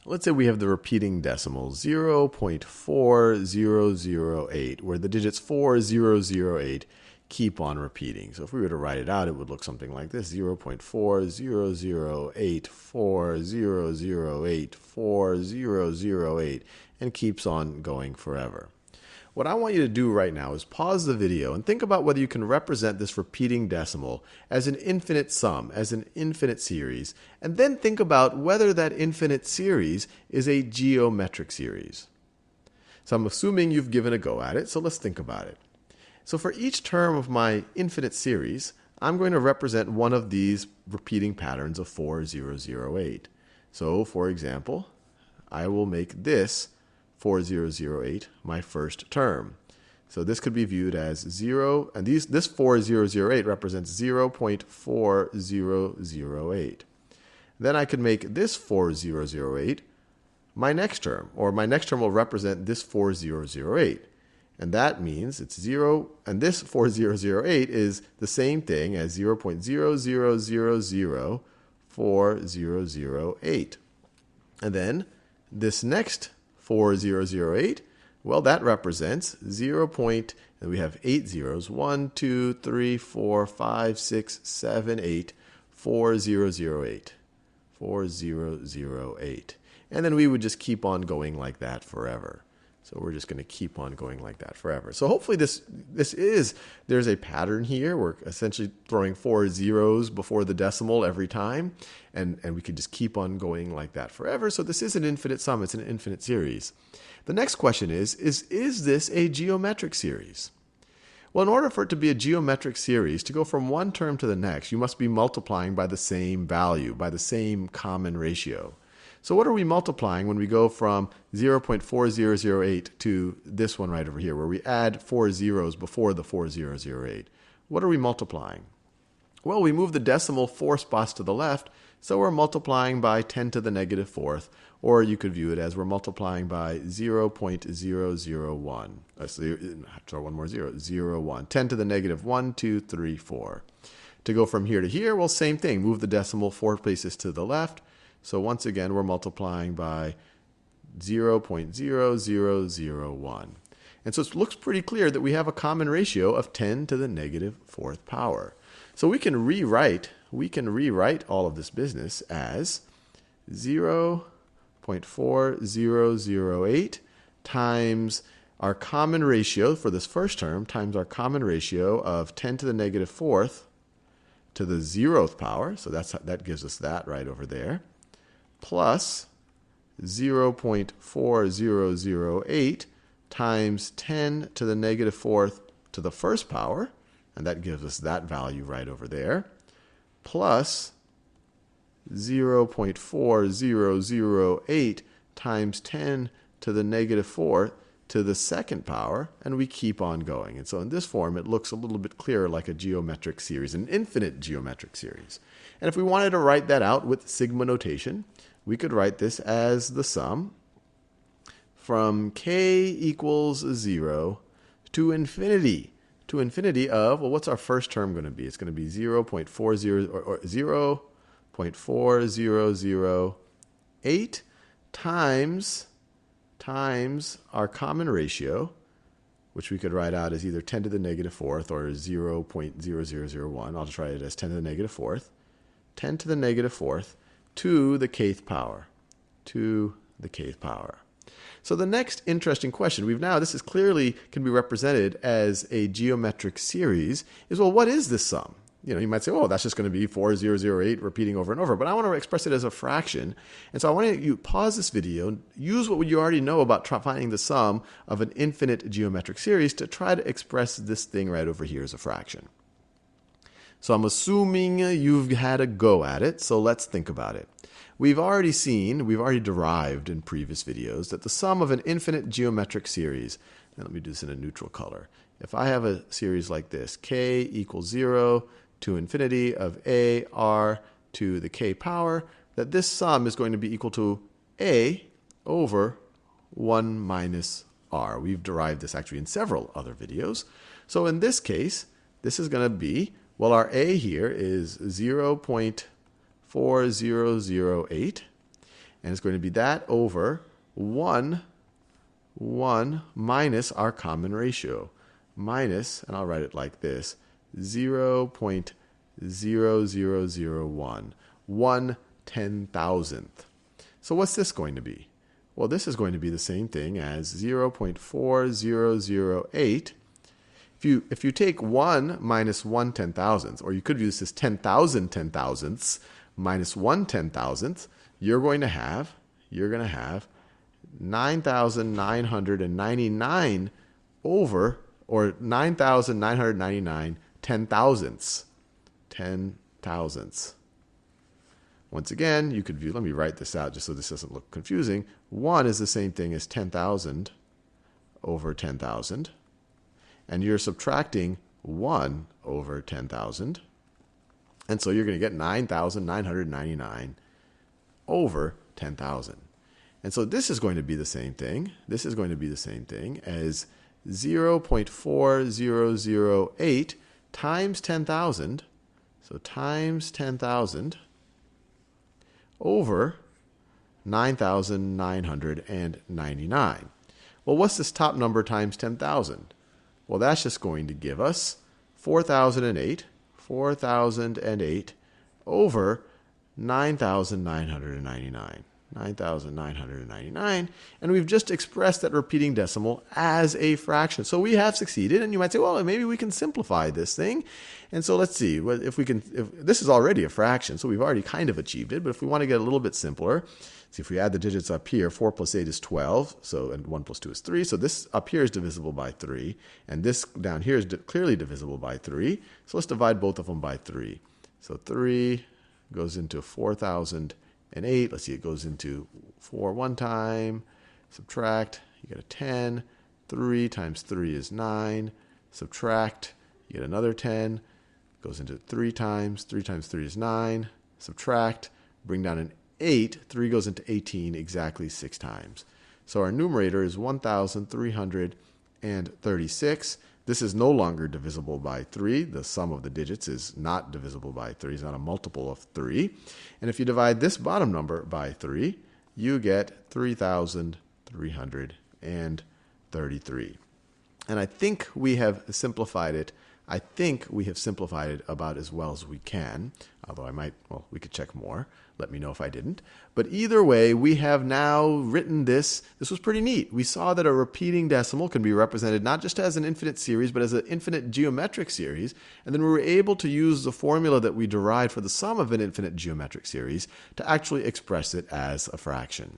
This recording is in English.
Let's say we have the repeating decimal 0.4008, where the digits 4008 keep on repeating. So if we were to write it out, it would look something like this: 0.400840084008, and keeps on going forever. What I want you to do right now is pause the video and think about whether you can represent this repeating decimal as an infinite sum, as an infinite series, and then think about whether that infinite series is a geometric series. So I'm assuming you've given a go at it, so let's think about it. So for each term of my infinite series, I'm going to represent one of these repeating patterns of 4008. So for example, I will make this 4008 my first term. So this could be viewed as 0, and this 4008 represents 0.4008. Then I could make this 4008 my next term, or my next term will represent this 4008. And that means it's 0, and this 4008 is the same thing as 0.0000408. And then this next 4008, well, that represents 0. And we have 8 zeros, 1, 2, 3, 4, 5, 6, 7, 8, 4008. 4008. And then we would just keep on going like that forever. So we're just going to keep on going like that forever. So hopefully there's a pattern here. We're essentially throwing 4 zeros before the decimal every time. And we could just keep on going like that forever. So this is an infinite sum. It's an infinite series. The next question is this a geometric series? Well, in order for it to be a geometric series, to go from one term to the next, you must be multiplying by the same value, by the same common ratio. So what are we multiplying when we go from 0.4008 to this one right over here, where we add 4 zeros before the 4008? What are we multiplying? Well, we move the decimal 4 spots to the left, so we're multiplying by 10 to the negative fourth, or you could view it as we're multiplying by 0.001. Sorry, one more zero, 0.01. 10 to the negative 1, 2, 3, 4. To go from here to here, well, same thing. Move the decimal 4 places to the left. So once again, we're multiplying by 0.0001. And so it looks pretty clear that we have a common ratio of 10 to the negative fourth power. So we can rewrite all of this business as 0.4008 times our common ratio for this first term times our common ratio of 10 to the negative fourth to the 0th power. So that gives us that right over there. Plus 0.4008 times 10 to the negative fourth to the first power, and that gives us that value right over there, plus 0.4008 times 10 to the negative fourth to the second power, and we keep on going. And so in this form, it looks a little bit clearer like a geometric series, an infinite geometric series. And if we wanted to write that out with sigma notation, we could write this as the sum from k equals 0 to infinity. To infinity of, well, what's our first term going to be? It's going to be 0.4008 times our common ratio, which we could write out as either 10 to the negative fourth or 0.0001. I'll just write it as 10 to the negative fourth. 10 to the negative fourth to the kth power. To the kth power. So the next interesting question, this is clearly can be represented as a geometric series, is, well, what is this sum? You might say, oh, that's just going to be 4008 repeating over and over. But I want to express it as a fraction. And so I want you to pause this video, use what you already know about finding the sum of an infinite geometric series to try to express this thing right over here as a fraction. So I'm assuming you've had a go at it, so let's think about it. We've already derived in previous videos that the sum of an infinite geometric series, and let me do this in a neutral color. If I have a series like this, k equals 0 to infinity of a r to the k power, that this sum is going to be equal to a over 1 minus r. We've derived this actually in several other videos. So in this case, this is going to be, well, our a here is 0.4008. And it's going to be that over 1 minus our common ratio. Minus, and I'll write it like this, 0.0001. 1/10,000th. So what's this going to be? Well, this is going to be the same thing as 0.4008. If you take 1 minus 1/10,000th, or you could use this 10,000 10,000ths minus 1/10,000th, you're going to have 9,999 over, or 9,999 10,000ths. 10,000ths. Once again, you could view, let me write this out just so this doesn't look confusing. 1 is the same thing as 10,000 over 10,000. And you're subtracting 1 over 10,000. And so you're going to get 9,999 over 10,000. And so this is going to be the same thing. This is going to be the same thing as 0.4008 times 10,000. So times 10,000 over 9,999. Well, what's this top number times 10,000? Well, that's just going to give us 4,008 over 9,999. 9,999, and we've just expressed that repeating decimal as a fraction. So we have succeeded, and you might say, well, maybe we can simplify this thing. And so let's see, if this is already a fraction, so we've already kind of achieved it, but if we want to get a little bit simpler, see if we add the digits up here, 4 plus 8 is 12, and 1 plus 2 is 3, so this up here is divisible by 3, and this down here is clearly divisible by 3, so let's divide both of them by 3. So 3 goes into 4,008. Let's see, it goes into 4 one time. Subtract, you get a 10. 3 times 3 is 9. Subtract, you get another 10. Goes into 3 times. 3 times 3 is 9. Subtract, bring down an 8. 3 goes into 18 exactly 6 times. So our numerator is 1,336. This is no longer divisible by 3. The sum of the digits is not divisible by 3. It's not a multiple of 3. And if you divide this bottom number by 3, you get 3,333. And I think we have simplified it. I think we have simplified it about as well as we can. Although we could check more. Let me know if I didn't. But either way, we have now written this. This was pretty neat. We saw that a repeating decimal can be represented not just as an infinite series, but as an infinite geometric series. And then we were able to use the formula that we derived for the sum of an infinite geometric series to actually express it as a fraction.